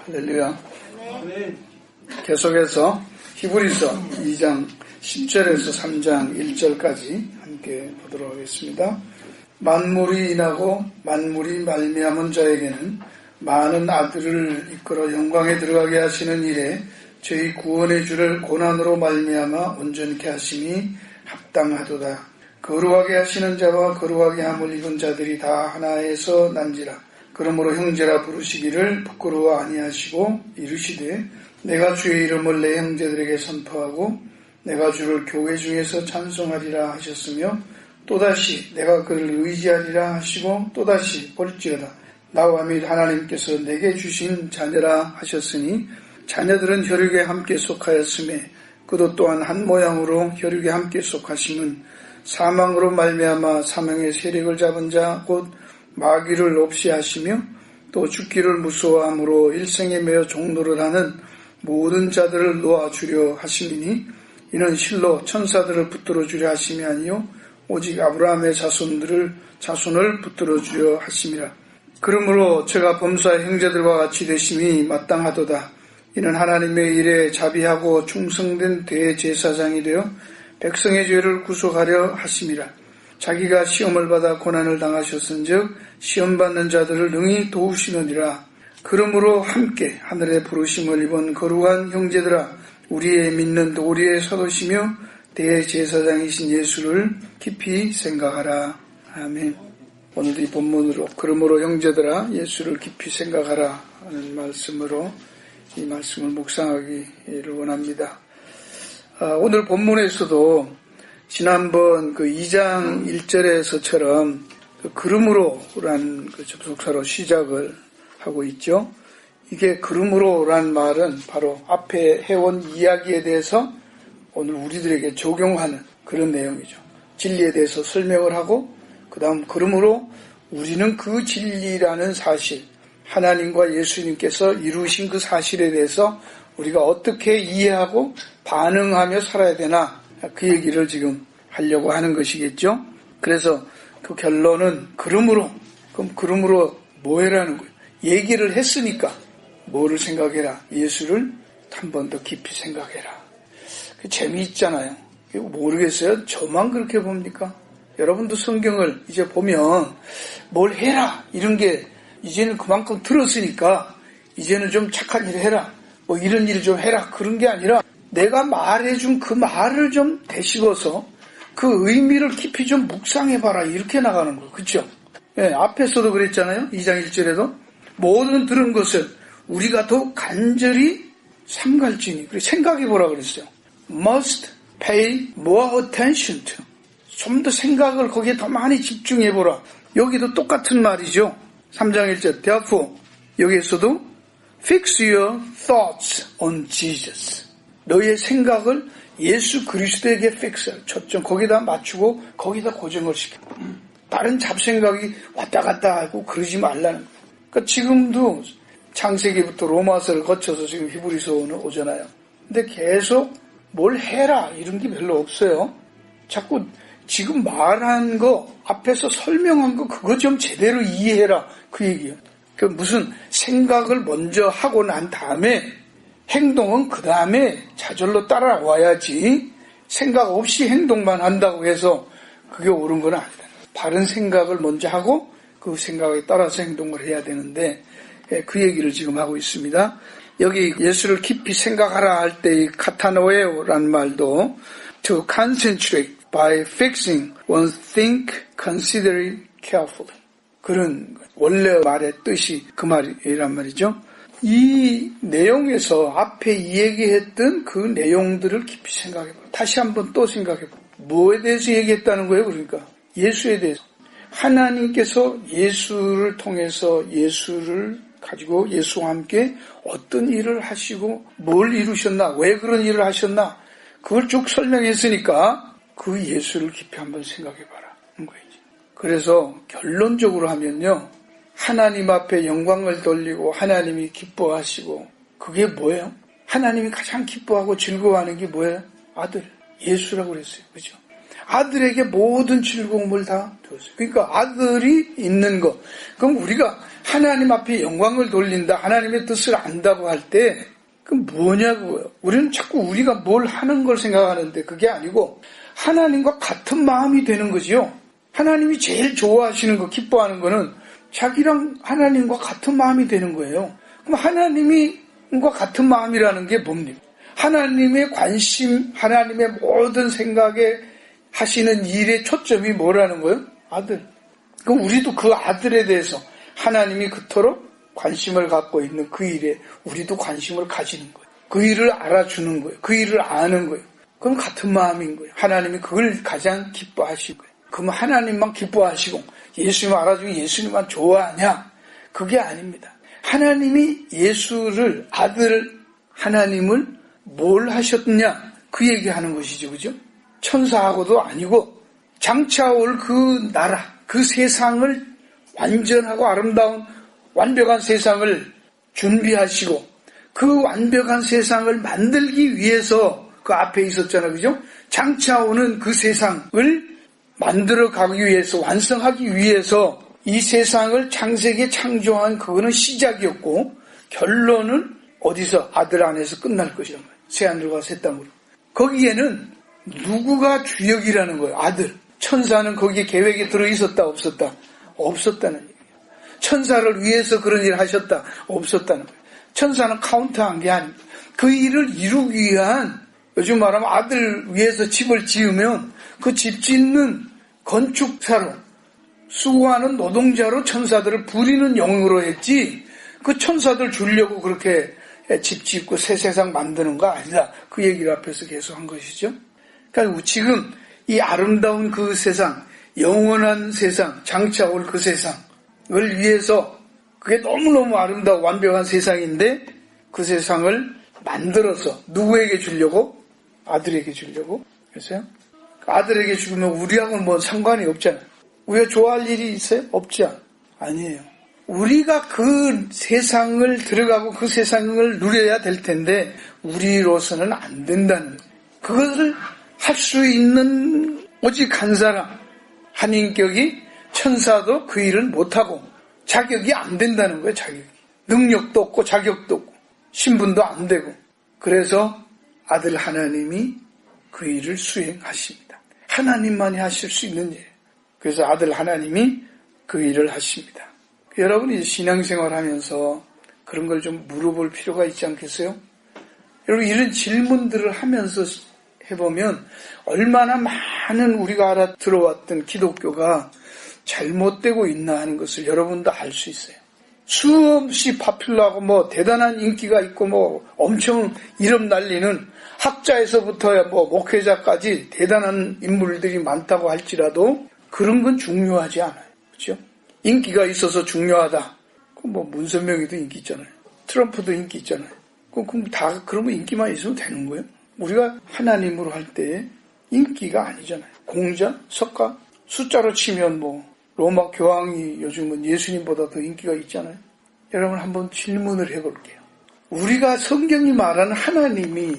할렐루야. 계속해서 히브리서 2장 10절에서 3장 1절까지 함께 보도록 하겠습니다. 만물이 인하고 만물이 말미암은 자에게는 많은 아들을 이끌어 영광에 들어가게 하시는 일에 저희 구원의 주를 고난으로 말미암아 온전케 하심이 합당하도다. 거룩하게 하시는 자와 거룩하게 함을 입은 자들이 다 하나에서 난지라. 그러므로 형제라 부르시기를 부끄러워 아니하시고 이르시되 내가 주의 이름을 내 형제들에게 선포하고 내가 주를 교회 중에서 찬송하리라 하셨으며 또다시 내가 그를 의지하리라 하시고 또다시 볼지어다 나와 및 하나님께서 내게 주신 자녀라 하셨으니 자녀들은 혈육에 함께 속하였음에 그도 또한 한 모양으로 혈육에 함께 속하심은 사망으로 말미암아 사망의 세력을 잡은 자 곧 마귀를 없이 하시며 또 죽기를 무서워함으로 일생에 매여 종노를 하는 모든 자들을 놓아주려 하심이니 이는 실로 천사들을 붙들어 주려 하심이 아니요 오직 아브라함의 자손을 붙들어 주려 하심이라. 그러므로 제가 범사의 형제들과 같이 되심이 마땅하도다. 이는 하나님의 일에 자비하고 충성된 대제사장이 되어 백성의 죄를 구속하려 하심이라. 자기가 시험을 받아 고난을 당하셨은즉 시험받는 자들을 능히 도우시느니라. 그러므로 함께 하늘의 부르심을 입은 거룩한 형제들아 우리의 믿는 도리에 서도시며 대제사장이신 예수를 깊이 생각하라. 아멘. 오늘도 이 본문으로 그러므로 형제들아 예수를 깊이 생각하라 하는 말씀으로 이 말씀을 묵상하기를 원합니다. 오늘 본문에서도 지난번 그 2장 1절에서처럼 그러므로라는 그 접속사로 시작을 하고 있죠. 이게 그러므로라는 말은 바로 앞에 해온 이야기에 대해서 오늘 우리들에게 적용하는 그런 내용이죠. 진리에 대해서 설명을 하고 그 다음 그러므로 우리는 그 진리라는 사실, 하나님과 예수님께서 이루신 그 사실에 대해서 우리가 어떻게 이해하고 반응하며 살아야 되나 그 얘기를 지금 하려고 하는 것이겠죠. 그래서 그 결론은 그러므로 뭐 해라는 거예요. 얘기를 했으니까 뭐를 생각해라. 예수를 한 번 더 깊이 생각해라. 재미있잖아요. 모르겠어요. 저만 그렇게 봅니까? 여러분도 성경을 이제 보면 뭘 해라 이런 게 이제는 그만큼 들었으니까 이제는 좀 착한 일을 해라. 뭐 이런 일을 좀 해라. 그런 게 아니라 내가 말해준 그 말을 좀 되씹어서 그 의미를 깊이 좀 묵상해봐라. 이렇게 나가는 거예요. 그렇죠? 네, 앞에서도 그랬잖아요. 2장 1절에도 모든 들은 것을 우리가 더 간절히 삼갈지니 생각해보라 그랬어요. Must pay more attention to. 좀 더 생각을 거기에 더 많이 집중해보라. 여기도 똑같은 말이죠. 3장 1절 Therefore 여기에서도 Fix your thoughts on Jesus. 너의 생각을 예수 그리스도에게 fix, 초점 거기다 맞추고 거기다 고정을 시켜. 다른 잡생각이 왔다 갔다 하고 그러지 말라는 거예요. 그러니까 지금도 창세기부터 로마서를 거쳐서 지금 히브리서 오잖아요. 근데 계속 뭘 해라 이런 게 별로 없어요. 자꾸 지금 말한 거 앞에서 설명한 거 그거 좀 제대로 이해해라 그 얘기예요. 그 무슨 생각을 먼저 하고 난 다음에 행동은 그 다음에 좌절로 따라와야지 생각 없이 행동만 한다고 해서 그게 옳은 건 아니다. 바른 생각을 먼저 하고 그 생각에 따라서 행동을 해야 되는데 그 얘기를 지금 하고 있습니다. 여기 예수를 깊이 생각하라 할 때 이 카타노에오라는 말도 to concentrate by fixing one's think, considering carefully. 그런 원래 말의 뜻이 그 말이란 말이죠. 이 내용에서 앞에 얘기했던 그 내용들을 깊이 생각해봐. 다시 한번 또 생각해봐. 뭐에 대해서 얘기했다는 거예요? 그러니까 예수에 대해서. 하나님께서 예수를 통해서 예수를 가지고 예수와 함께 어떤 일을 하시고 뭘 이루셨나, 왜 그런 일을 하셨나 그걸 쭉 설명했으니까 그 예수를 깊이 한번 생각해봐라 하는 거예요. 그래서 결론적으로 하면요. 하나님 앞에 영광을 돌리고 하나님이 기뻐하시고 그게 뭐예요? 하나님이 가장 기뻐하고 즐거워하는 게 뭐예요? 아들, 예수라고 그랬어요. 그죠? 아들에게 모든 즐거움을 다 줬어요. 그러니까 아들이 있는 것. 그럼 우리가 하나님 앞에 영광을 돌린다, 하나님의 뜻을 안다고 할 때, 그럼 뭐냐고요. 우리는 자꾸 우리가 뭘 하는 걸 생각하는데 그게 아니고 하나님과 같은 마음이 되는 거지요. 하나님이 제일 좋아하시는 거, 기뻐하는 거는 자기랑 하나님과 같은 마음이 되는 거예요. 그럼 하나님과 같은 마음이라는 게 뭡니까? 하나님의 관심, 하나님의 모든 생각에 하시는 일의 초점이 뭐라는 거예요? 아들. 그럼 우리도 그 아들에 대해서 하나님이 그토록 관심을 갖고 있는 그 일에 우리도 관심을 가지는 거예요. 그 일을 알아주는 거예요. 그 일을 아는 거예요. 그럼 같은 마음인 거예요. 하나님이 그걸 가장 기뻐하시는 거예요. 그럼 하나님만 기뻐하시고 예수님 알아주고 예수님만 좋아하냐? 그게 아닙니다. 하나님이 예수를, 아들 하나님을 뭘 하셨냐? 그 얘기하는 것이죠. 그죠? 천사하고도 아니고 장차 올 그 나라, 그 세상을 완전하고 아름다운 완벽한 세상을 준비하시고 그 완벽한 세상을 만들기 위해서 그 앞에 있었잖아요. 그죠? 장차 오는 그 세상을 만들어 가기 위해서, 완성하기 위해서 이 세상을 창세기에 창조한 그거는 시작이었고 결론은 어디서? 아들 안에서 끝날 것이란 말이에요. 새하늘과 새 땅으로. 거기에는 누구가 주역이라는 거예요? 아들. 천사는 거기에 계획에 들어있었다 없었다? 없었다는 얘기예요. 천사를 위해서 그런 일을 하셨다 없었다는 거예요. 천사는 카운트한 게 아닙니다. 그 일을 이루기 위한, 요즘 말하면 아들 위해서 집을 지으면 그 집 짓는 건축사로, 수고하는 노동자로 천사들을 부리는 영으로 했지 그 천사들 주려고 그렇게 집 짓고 새 세상 만드는 거 아니다. 그 얘기를 앞에서 계속 한 것이죠. 그러니까 지금 이 아름다운 그 세상, 영원한 세상, 장차 올 그 세상을 위해서, 그게 너무너무 아름다워 완벽한 세상인데 그 세상을 만들어서 누구에게 주려고? 아들에게 주려고. 그래서요. 아들에게 주면 우리하고는 뭐 상관이 없잖아요. 우리가 좋아할 일이 있어요? 없지 않아요. 아니에요. 우리가 그 세상을 들어가고 그 세상을 누려야 될 텐데 우리로서는 안 된다는 거예요. 그것을 할 수 있는 오직 한 사람, 한 인격이, 천사도 그 일을 못하고 자격이 안 된다는 거예요. 자격이. 능력도 없고 자격도 없고 신분도 안 되고. 그래서 아들 하나님이 그 일을 수행하십니다. 하나님만이 하실 수 있는 일. 그래서 아들 하나님이 그 일을 하십니다. 여러분이 신앙생활 하면서 그런 걸 좀 물어볼 필요가 있지 않겠어요? 여러분 이런 질문들을 하면서 해보면 얼마나 많은 우리가 알아들어왔던 기독교가 잘못되고 있나 하는 것을 여러분도 알 수 있어요. 수없이 파퓰러하고 뭐 대단한 인기가 있고 뭐 엄청 이름 날리는 학자에서부터 뭐 목회자까지 대단한 인물들이 많다고 할지라도 그런 건 중요하지 않아요. 그렇죠? 인기가 있어서 중요하다. 뭐 문선명이도 인기 있잖아요. 트럼프도 인기 있잖아요. 그럼 다 그러면 인기만 있으면 되는 거예요? 우리가 하나님으로 할 때 인기가 아니잖아요. 공자, 석가, 숫자로 치면 뭐 로마 교황이 요즘은 예수님보다 더 인기가 있잖아요. 여러분 한번 질문을 해볼게요. 우리가 성경이 말하는 하나님이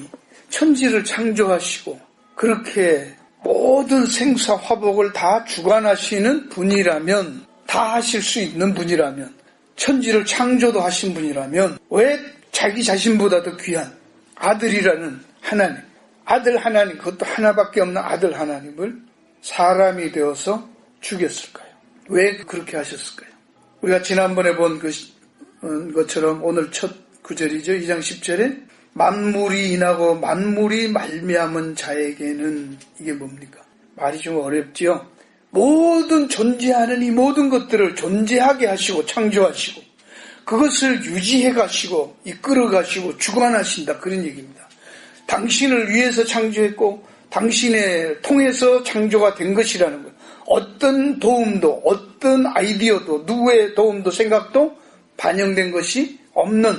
천지를 창조하시고 그렇게 모든 생사 화복을 다 주관하시는 분이라면, 다 하실 수 있는 분이라면, 천지를 창조도 하신 분이라면 왜 자기 자신보다 더 귀한 아들이라는 하나님, 아들 하나님, 그것도 하나밖에 없는 아들 하나님을 사람이 되어서 죽였을까요? 왜 그렇게 하셨을까요? 우리가 지난번에 본 것처럼 오늘 첫 구절이죠. 2장 10절에 만물이 인하고 만물이 말미암은 자에게는, 이게 뭡니까? 말이 좀 어렵지요. 모든 존재하는 이 모든 것들을 존재하게 하시고 창조하시고 그것을 유지해 가시고 이끌어 가시고 주관하신다, 그런 얘기입니다. 당신을 위해서 창조했고 당신을 통해서 창조가 된 것이라는 거예요. 어떤 도움도, 어떤 아이디어도, 누구의 도움도, 생각도 반영된 것이 없는,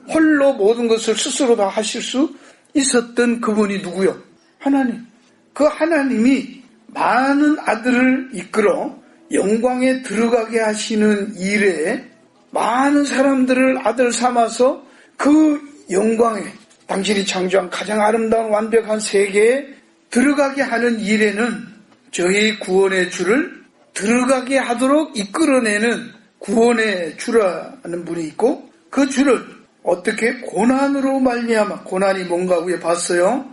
홀로 모든 것을 스스로 다 하실 수 있었던 그분이 누구요? 하나님. 그 하나님이 많은 아들을 이끌어 영광에 들어가게 하시는 일에 많은 사람들을 아들 삼아서 그 영광에, 당신이 창조한 가장 아름다운 완벽한 세계에 들어가게 하는 일에는 저희 구원의 주를 들어가게 하도록 이끌어내는 구원의 주라는 분이 있고, 그 주를 어떻게 고난으로 말미암아, 고난이 뭔가 위에 봤어요.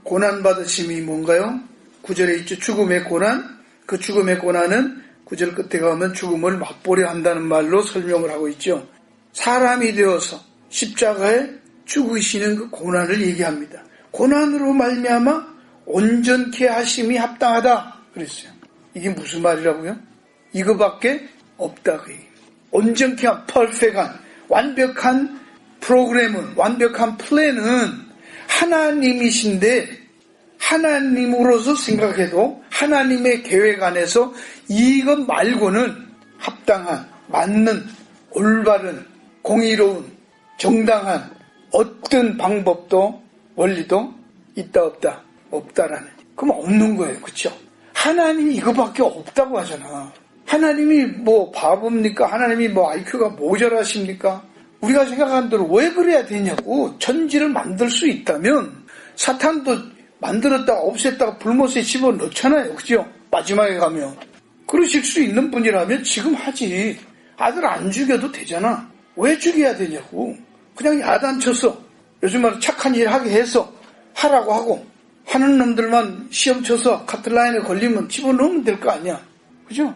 고난 받으심이 뭔가요? 9절에 있죠. 죽음의 고난. 그 죽음의 고난은 9절 끝에 가면 죽음을 맛보려 한다는 말로 설명을 하고 있죠. 사람이 되어서 십자가에 죽으시는 그 고난을 얘기합니다. 고난으로 말미암아 온전케 하심이 합당하다 그랬어요. 이게 무슨 말이라고요? 이거밖에 없다 그 얘기. 온전케 한, 퍼펙트한, 완벽한 프로그램은, 완벽한 플랜은 하나님이신데, 하나님으로서 생각해도 하나님의 계획 안에서 이것 말고는 합당한, 맞는, 올바른, 공의로운, 정당한 어떤 방법도 원리도 있다 없다, 없다라는. 그럼 없는 거예요. 그렇죠? 하나님이 이거밖에 없다고 하잖아. 하나님이 뭐 바보입니까? 하나님이 뭐 IQ가 모자라십니까? 우리가 생각하는 대로 왜 그래야 되냐고. 천지를 만들 수 있다면 사탄도 만들었다가 없앴다가 불못에 집어넣잖아요. 그죠? 마지막에 가면. 그러실 수 있는 분이라면 지금 하지. 아들 안 죽여도 되잖아. 왜 죽여야 되냐고. 그냥 야단쳐서 요즘 말로 착한 일 하게 해서 하라고 하고 하는 놈들만 시험 쳐서 카트라인에 걸리면 집어넣으면 될 거 아니야. 그죠?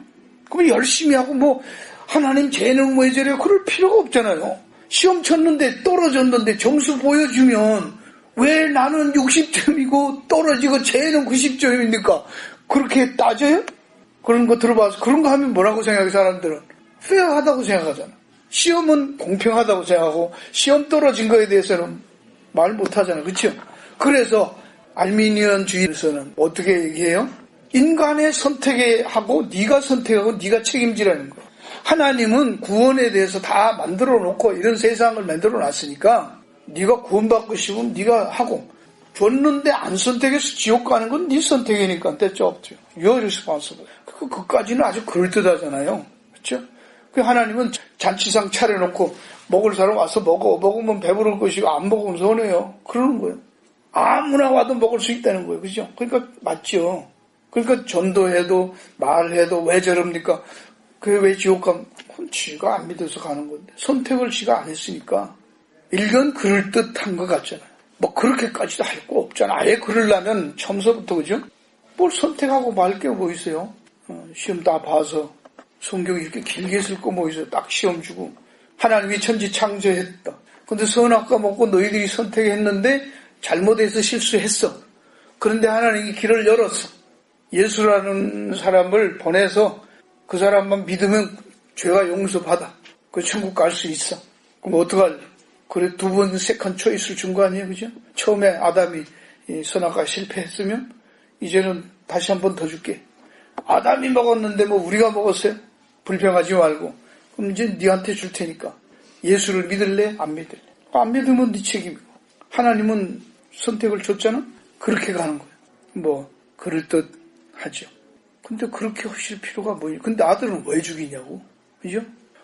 그럼 열심히 하고 뭐 하나님 쟤는 왜 저래 그럴 필요가 없잖아요. 시험 쳤는데 떨어졌는데 점수 보여주면 왜 나는 60점이고 떨어지고 쟤는 90점입니까? 그렇게 따져요? 그런 거 들어봐서 그런 거 하면 뭐라고 생각해 사람들은? 페어하다고 생각하잖아. 시험은 공평하다고 생각하고 시험 떨어진 거에 대해서는 말 못하잖아. 그렇죠? 그래서 알미니언주의에서는 어떻게 얘기해요? 인간의 선택에 하고 네가 선택하고 네가 책임지라는 거예요. 하나님은 구원에 대해서 다 만들어 놓고 이런 세상을 만들어 놨으니까 네가 구원받고 싶으면 네가 하고 줬는데 안 선택해서 지옥 가는 건 네 선택이니까 됐죠 없죠. You're responsible. 그까지는 아주 그럴듯하잖아요. 그렇죠? 그 하나님은 잔치상 차려놓고 먹을 사람 와서 먹으면 배부를 것이고 안 먹으면 손해요. 그러는 거예요. 아무나 와도 먹을 수 있다는 거예요. 그죠? 그러니까 맞죠. 그러니까 전도해도 말해도 왜 저럽니까? 그게 왜 지옥 가면 그건 지가 안 믿어서 가는 건데 선택을 지가 안 했으니까 일견 그럴듯한 것 같잖아요. 뭐 그렇게까지도 할 거 없잖아. 아예 그러려면 처음서부터 그죠? 뭘 선택하고 말 게 뭐 있어요? 시험 다 봐서 성경 이렇게 길게 쓸 거 뭐 있어요? 딱 시험 주고 하나님이 천지 창조했다. 근데 선악과 먹고 너희들이 선택했는데 잘못해서 실수했어. 그런데 하나님이 길을 열었어. 예수라는 사람을 보내서 그 사람만 믿으면 죄가 용서받아. 그 천국 갈 수 있어. 그럼 어떡할래? 그래 두 번 세컨 초이스를 준 거 아니에요? 그죠? 처음에 아담이 선악과 실패했으면 이제는 다시 한 번 더 줄게. 아담이 먹었는데 뭐 우리가 먹었어요? 불평하지 말고. 그럼 이제 네한테 줄 테니까. 예수를 믿을래? 안 믿을래? 안 믿으면 네 책임이고. 하나님은 선택을 줬잖아? 그렇게 가는 거예요. 뭐 그럴듯하죠. 근데 그렇게 하실 필요가 뭐예요? 근데 아들은 왜 죽이냐고. 그죠?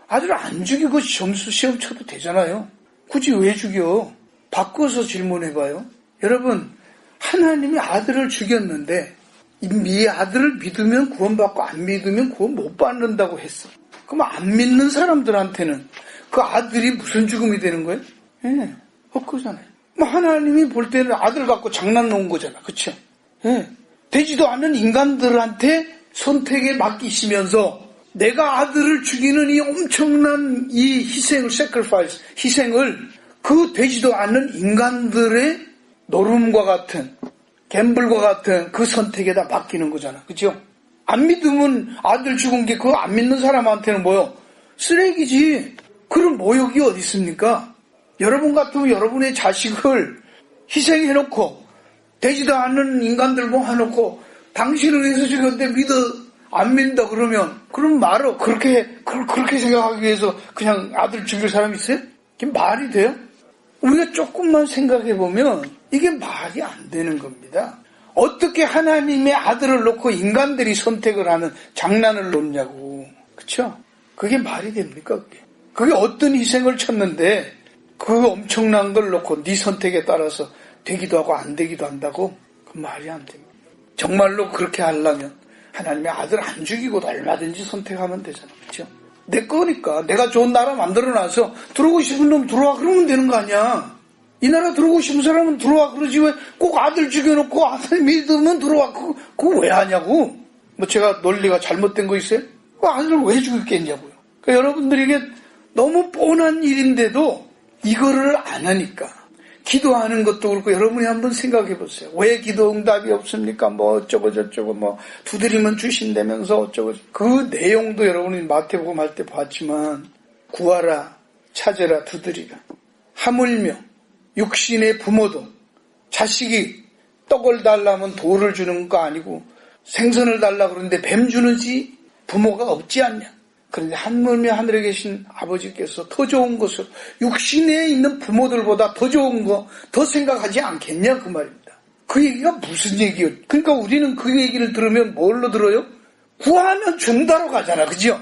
아들을 안 죽이고 점수 시험 쳐도 되잖아요. 굳이 왜 죽여? 바꿔서 질문해봐요. 여러분, 하나님이 아들을 죽였는데 이 아들을 믿으면 구원받고 안 믿으면 구원 못 받는다고 했어. 그럼 안 믿는 사람들한테는 그 아들이 무슨 죽음이 되는 거예요? 예, 헛거잖아요. 뭐 하나님이 볼 때는 아들 갖고 장난 놓은 거잖아. 그쵸? 예. 되지도 않는 인간들한테 선택에 맡기시면서 내가 아들을 죽이는 이 엄청난 이 희생을, sacrifice, 희생을 그 되지도 않는 인간들의 노름과 같은, 갬블과 같은 그 선택에다 맡기는 거잖아. 그죠? 안 믿으면 아들 죽은 게 그거 안 믿는 사람한테는 뭐요? 쓰레기지. 그런 모욕이 어디 있습니까? 여러분 같으면 여러분의 자식을 희생해놓고 되지도 않는 인간들 모아놓고 당신을 위해서 죽였는데 안 믿는다 그러면 그럼 말어. 그렇게 생각하기 위해서 그냥 아들 죽일 사람이 있어요? 이게 말이 돼요? 우리가 조금만 생각해보면 이게 말이 안 되는 겁니다. 어떻게 하나님의 아들을 놓고 인간들이 선택을 하는 장난을 놓냐고. 그쵸? 그게 말이 됩니까? 그게 어떤 희생을 쳤는데 그 엄청난 걸 놓고 네 선택에 따라서 되기도 하고 안 되기도 한다고? 그 말이 안 됩니다. 정말로 그렇게 하려면 하나님의 아들 안 죽이고도 얼마든지 선택하면 되잖아. 그렇죠? 내 거니까 내가 좋은 나라 만들어놔서 들어오고 싶은 놈 들어와 그러면 되는 거 아니야. 이 나라 들어오고 싶은 사람은 들어와 그러지 왜 꼭 아들 죽여놓고 아들 믿으면 들어와 그거 왜 하냐고. 뭐 제가 논리가 잘못된 거 있어요? 그 아들을 왜 죽였겠냐고요. 그러니까 여러분들에게 너무 뻔한 일인데도 이거를 안 하니까 기도하는 것도 그렇고 여러분이 한번 생각해 보세요. 왜 기도 응답이 없습니까? 뭐 어쩌고 저쩌고 뭐 두드리면 주신다면서 어쩌고 그 내용도 여러분이 마태복음 할 때 봤지만 구하라 찾으라 두드리라 하물며 육신의 부모도 자식이 떡을 달라면 돌을 주는 거 아니고 생선을 달라 그러는데 뱀 주는지 부모가 없지 않냐. 그런데 하물며 하늘에 계신 아버지께서 더 좋은 것을 육신에 있는 부모들보다 더 좋은 거 더 생각하지 않겠냐 그 말입니다. 그 얘기가 무슨 얘기예요? 그러니까 우리는 그 얘기를 들으면 뭘로 들어요? 구하면 준다로 가잖아. 그죠?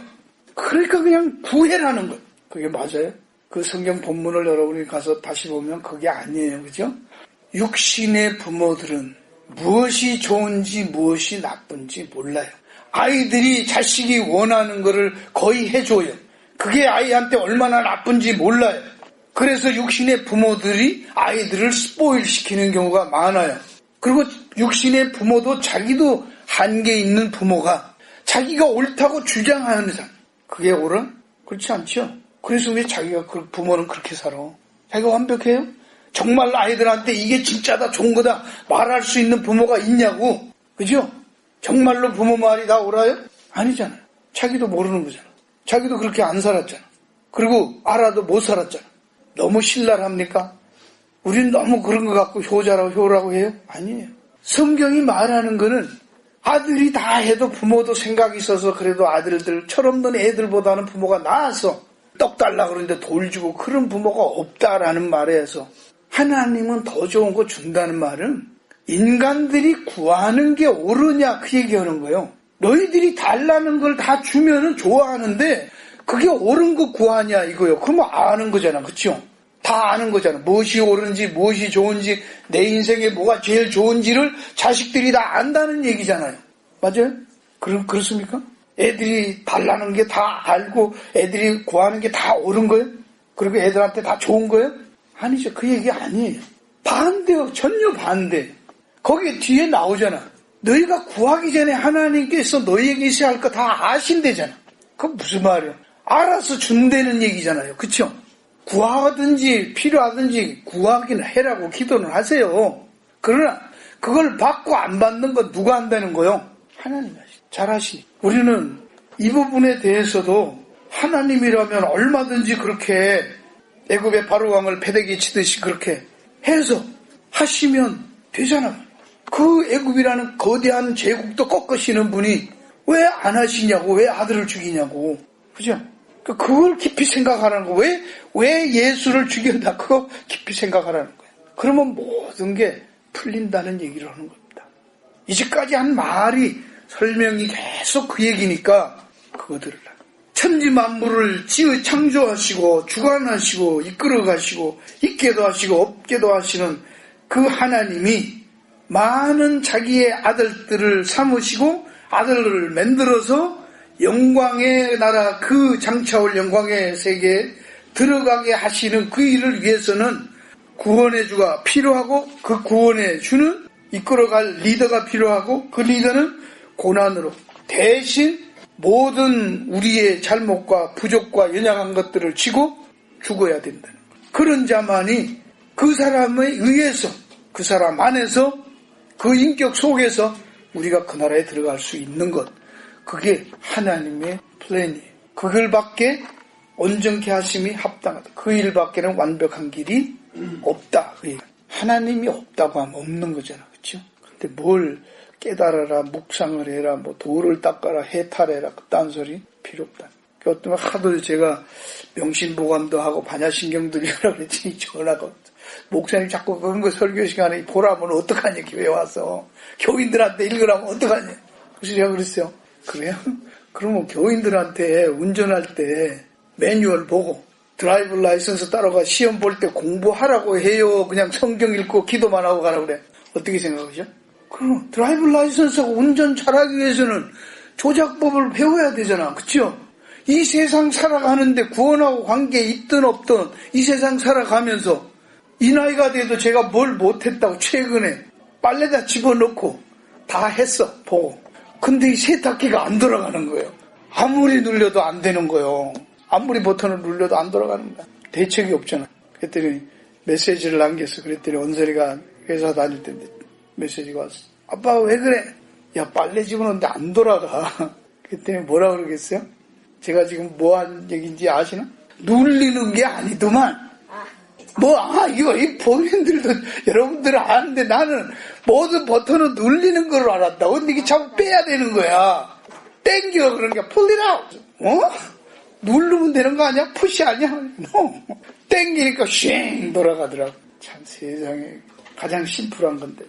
그러니까 그냥 구해라는 거예요. 그게 맞아요? 그 성경 본문을 여러분이 가서 다시 보면 그게 아니에요. 그죠? 육신의 부모들은 무엇이 좋은지 무엇이 나쁜지 몰라요. 아이들이 자식이 원하는 거를 거의 해줘요. 그게 아이한테 얼마나 나쁜지 몰라요. 그래서 육신의 부모들이 아이들을 스포일 시키는 경우가 많아요. 그리고 육신의 부모도 자기도 한계 있는 부모가 자기가 옳다고 주장하는 사람. 그게 옳아? 그렇지 않죠? 그래서 왜 자기가 부모는 그렇게 살아? 자기가 완벽해요? 정말 아이들한테 이게 진짜다 좋은 거다 말할 수 있는 부모가 있냐고. 그죠? 정말로 부모 말이 다 옳아요? 아니잖아요. 자기도 모르는 거잖아. 자기도 그렇게 안 살았잖아. 그리고 알아도 못 살았잖아. 너무 신랄합니까? 우린 너무 그런 거 갖고 효라고 해요? 아니에요. 성경이 말하는 거는 아들이 다 해도 부모도 생각이 있어서 그래도 아들들 철없는 애들보다는 부모가 나아서 떡 달라 그러는데 돌 주고 그런 부모가 없다라는 말에서 하나님은 더 좋은 거 준다는 말은 인간들이 구하는 게 옳으냐 그 얘기하는 거예요. 너희들이 달라는 걸 다 주면은 좋아하는데 그게 옳은 거 구하냐 이거예요. 그러면 아는 거잖아. 그렇죠? 다 아는 거잖아. 무엇이 옳은지 무엇이 좋은지 내 인생에 뭐가 제일 좋은지를 자식들이 다 안다는 얘기잖아요. 맞아요? 그렇습니까? 애들이 달라는 게 다 알고 애들이 구하는 게 다 옳은 거예요? 그리고 애들한테 다 좋은 거예요? 아니죠. 그 얘기 아니에요. 반대요. 전혀 반대. 거기 뒤에 나오잖아. 너희가 구하기 전에 하나님께서 너희에게 있어야 할 거 다 아신대잖아. 그건 무슨 말이야? 알아서 준다는 얘기잖아요. 그쵸? 구하든지 필요하든지 구하기는 해라고 기도는 하세요. 그러나 그걸 받고 안 받는 건 누가 한다는 거요? 하나님이 잘하시니. 우리는 이 부분에 대해서도 하나님이라면 얼마든지 그렇게 애굽의 바로왕을 패대기 치듯이 그렇게 해서 하시면 되잖아요. 그 애굽이라는 거대한 제국도 꺾으시는 분이 왜 안 하시냐고, 왜 아들을 죽이냐고. 그죠? 그걸 깊이 생각하라는 거. 왜 예수를 죽였나? 그거 깊이 생각하라는 거예요. 그러면 모든 게 풀린다는 얘기를 하는 겁니다. 이제까지 한 말이 설명이 계속 그 얘기니까 그거 들으라. 천지 만물을 창조하시고 주관하시고 이끌어가시고 있게도 하시고 없게도 하시는 그 하나님이 많은 자기의 아들들을 삼으시고 아들을 만들어서 영광의 나라 그 장차올 영광의 세계에 들어가게 하시는 그 일을 위해서는 구원의 주가 필요하고 그 구원의 주는 이끌어갈 리더가 필요하고 그 리더는 고난으로 대신 모든 우리의 잘못과 부족과 연약한 것들을 지고 죽어야 된다는 것. 그런 자만이 그 사람에 의해서 그 사람 안에서 그 인격 속에서 우리가 그 나라에 들어갈 수 있는 것. 그게 하나님의 플랜이에요. 그 길밖에 온전케 하심이 합당하다. 그 일밖에는 완벽한 길이 없다. 하나님이 없다고 하면 없는 거잖아. 그렇죠? 근데 뭘 깨달아라, 묵상을 해라, 뭐 돌을 닦아라, 해탈해라, 그딴 소리 필요 없다. 어떤 하도 제가 명심보감도 하고 반야신경도 읽으라 그랬지 전화가 목사님 자꾸 그런 거 설교 시간에 보라면 어떡하냐 교회 와서 교인들한테 읽으라면 어떡하냐. 그래서 제가 그랬어요. 그래요? 그러면 교인들한테 운전할 때 매뉴얼 보고 드라이브 라이선스 따라가 시험 볼 때 공부하라고 해요. 그냥 성경 읽고 기도만 하고 가라 그래. 어떻게 생각하죠? 그럼 드라이브 라이선스하고 운전 잘하기 위해서는 조작법을 배워야 되잖아. 그쵸? 이 세상 살아가는데 구원하고 관계 있든 없든 이 세상 살아가면서 이 나이가 돼도 제가 뭘 못했다고 최근에 빨래다 집어넣고 다 했어. 보고. 근데 이 세탁기가 안 돌아가는 거예요. 아무리 눌려도 안 되는 거예요. 아무리 버튼을 눌려도 안 돌아가는 거야. 대책이 없잖아. 그랬더니 메시지를 남겼어. 그랬더니 원설이가 회사 다닐 때인데 메시지가 왔어. 아빠 왜 그래? 야 빨래 집어넣는데 안 돌아가. 그랬더니 뭐라 그러겠어요? 제가 지금 뭐 한 얘기인지 아시나? 눌리는 게 아니더만. 이거 이 본인들도 여러분들은 아는데 나는 모든 버튼을 눌리는 걸 알았다. 근데 이게 자꾸 빼야 되는 거야. 땡겨 그러니까 pull it out. 누르면 되는 거 아니야? 푸시 아니야? 땡기니까 쉥 돌아가더라고. 참 세상에 가장 심플한 건데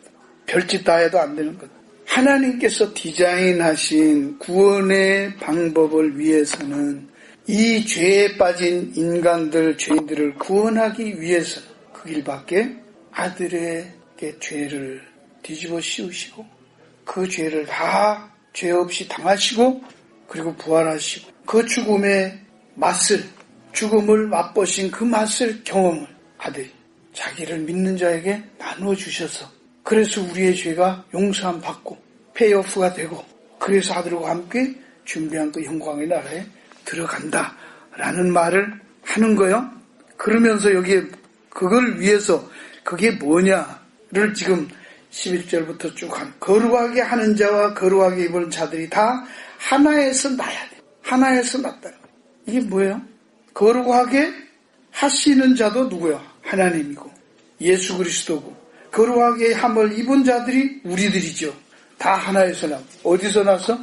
별짓 다 해도 안 되는 것. 하나님께서 디자인하신 구원의 방법을 위해서는 이 죄에 빠진 인간들, 죄인들을 구원하기 위해서는 그 길밖에 아들에게 죄를 뒤집어 씌우시고 그 죄를 다 죄 없이 당하시고 그리고 부활하시고 그 죽음의 맛을, 죽음을 맛보신 그 맛을 경험을 아들이 자기를 믿는 자에게 나누어 주셔서 그래서 우리의 죄가 용서함 받고 페이오프가 되고 그래서 아들과 함께 준비한 그 영광의 나라에 들어간다라는 말을 하는 거예요. 그러면서 여기에 그걸 위해서 그게 뭐냐를 지금 11절부터 쭉 거룩하게 하는 자와 거룩하게 입은 자들이 다 하나에서 나야 돼. 하나에서 났다. 이게 뭐예요? 거룩하게 하시는 자도 누구야? 하나님이고 예수 그리스도고 거룩하게 함을 입은 자들이 우리들이죠. 다 하나에서 났고 어디서 났어?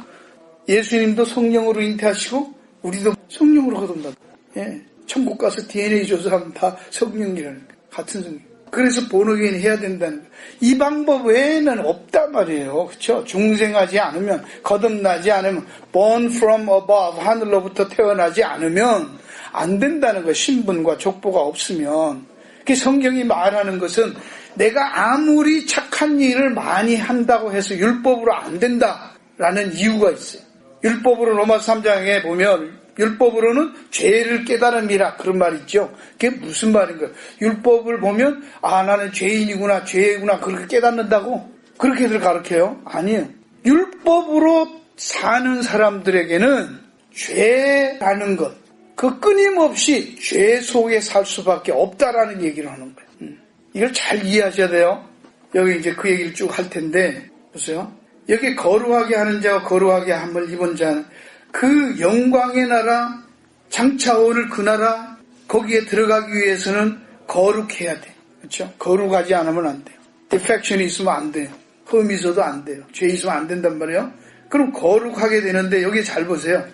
예수님도 성령으로 잉태하시고 우리도 성령으로 거듭났다. 예, 천국 가서 DNA 조사하면 다 성령이라는 거야. 같은 성령. 그래서 본어게인 해야 된다는 거야. 이 방법 외에는 없단 말이에요. 그렇죠? 중생하지 않으면 거듭나지 않으면 born from above 하늘로부터 태어나지 않으면 안 된다는 거야. 신분과 족보가 없으면. 그 성경이 말하는 것은 내가 아무리 착한 일을 많이 한다고 해서 율법으로 안 된다라는 이유가 있어요. 율법으로 로마서 3장에 보면 율법으로는 죄를 깨달음이라 그런 말이 있죠. 그게 무슨 말인가요? 율법을 보면 나는 죄인이구나 죄구나 그렇게 깨닫는다고? 그렇게들 가르쳐요? 아니에요. 율법으로 사는 사람들에게는 죄라는 것 그 끊임없이 죄 속에 살 수밖에 없다라는 얘기를 하는 거예요. 이걸 잘 이해하셔야 돼요. 여기 이제 그 얘기를 쭉 할 텐데 보세요. 여기 거룩하게 하는 자와 거룩하게 함을 입은 자는 그 영광의 나라 장차 오늘 그 나라 거기에 들어가기 위해서는 거룩해야 돼. 그렇죠? 거룩하지 않으면 안 돼요. 디펙션이 있으면 안 돼요. 흠이 있어도 안 돼요. 죄 있으면 안 된단 말이에요. 그럼 거룩하게 되는데 여기 잘 보세요.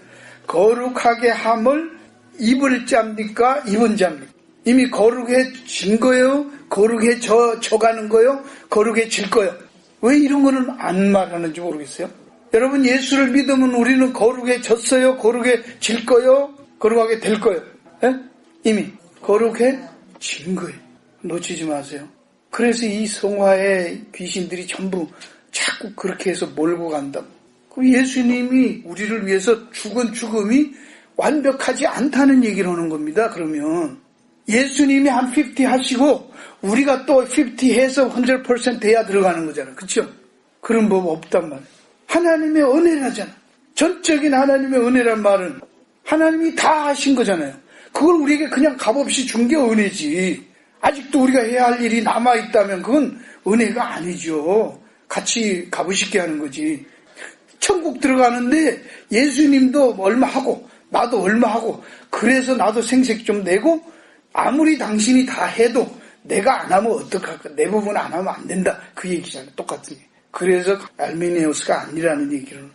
거룩하게 함을 입을 자입니까? 입은 자입니까? 이미 거룩해진 거예요? 거룩해져가는 거예요? 거룩해질 거예요? 왜 이런 거는 안 말하는지 모르겠어요. 여러분 예수를 믿으면 우리는 거룩해졌어요? 거룩해질 거예요? 거룩하게 될 거예요? 예? 이미 거룩해진 거예요. 놓치지 마세요. 그래서 이 성화의 귀신들이 전부 자꾸 그렇게 해서 몰고 간다고. 그 예수님이 우리를 위해서 죽은 죽음이 완벽하지 않다는 얘기를 하는 겁니다. 그러면 예수님이 한 50 하시고 우리가 또 50 해서 100% 해야 들어가는 거잖아. 그렇죠? 그런 법 없단 말이야. 하나님의 은혜라잖아. 전적인 하나님의 은혜란 말은 하나님이 다 하신 거잖아요. 그걸 우리에게 그냥 값없이 준 게 은혜지. 아직도 우리가 해야 할 일이 남아있다면 그건 은혜가 아니죠. 같이 값으시게 하는 거지. 천국 들어가는데 예수님도 얼마 하고 나도 얼마 하고 그래서 나도 생색 좀 내고 아무리 당신이 다 해도 내가 안 하면 어떡할까? 내 부분 안 하면 안 된다. 그 얘기잖아요. 똑같은 얘기. 그래서 알미네우스가 아니라는 얘기를.